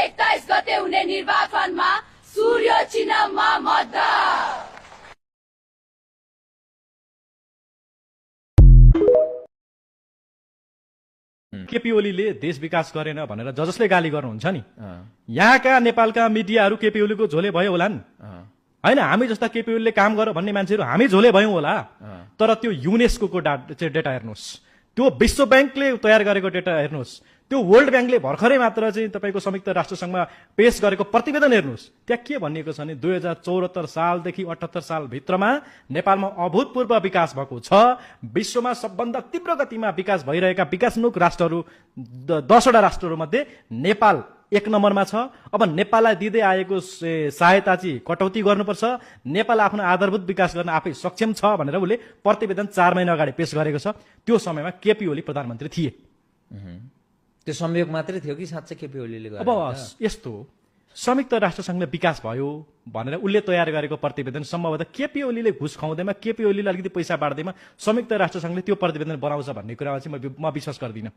21 गते हुने निर्वाचनमा सूर्य चिन्हमा मत केपी ओलीले देश विकास गरेन भनेर जसले गाली गर्नुहुन्छ नि यहाँका नेपालका मिडियाहरू केपी ओलीको झोले भयो होलान् हैन। हामी जस्ता केपी ओलीले काम गर भन्ने मान्छेहरू हामी झोले भयौँ होला। तर त्यो युनेस्को डेटा हेर्नुहोस्, त्यो विश्व ब्याङ्कले तयार गरेको डेटा हेर्नुहोस्, त्यो वर्ल्ड ब्याङ्कले भर्खरै मात्र चाहिँ तपाईँको संयुक्त राष्ट्रसङ्घमा पेश गरेको प्रतिवेदन हेर्नुहोस्। त्यहाँ के भनिएको छ भने 2074 सालदेखि 78 साल भित्रमा नेपालमा अभूतपूर्व विकास भएको छ। विश्वमा सबभन्दा तीव्र गतिमा विकास भइरहेका विकासोन्मुख राष्ट्रहरू 10वटा राष्ट्रहरू मध्ये नेपाल 1 नम्बरमा छ। अब नेपाललाई दिँदै आएको सहायता चाहिँ कटौती गर्नुपर्छ, नेपाल आफ्नो आधारभूत विकास गर्न आफै सक्षम छ भनेर उसले प्रतिवेदन 4 महिना अगाडि पेश गरेको छ। त्यो समयमा केपी ओली प्रधानमन्त्री थिए। त्यो संयोग मात्रै थियो कि साँच्चै केपी ओलीले अब यस्तो संयुक्त राष्ट्रसङ्घले विकास भयो भनेर उसले तयार गरेको प्रतिवेदन सम्भवतः केपी ओलीले घुस खुवाउँदैमा, केपी ओलीले अलिकति पैसा बाँड्दैमा संयुक्त राष्ट्रसङ्घले त्यो प्रतिवेदन बनाउँछ भन्ने कुरामा चाहिँ म विश्वास गर्दिनँ।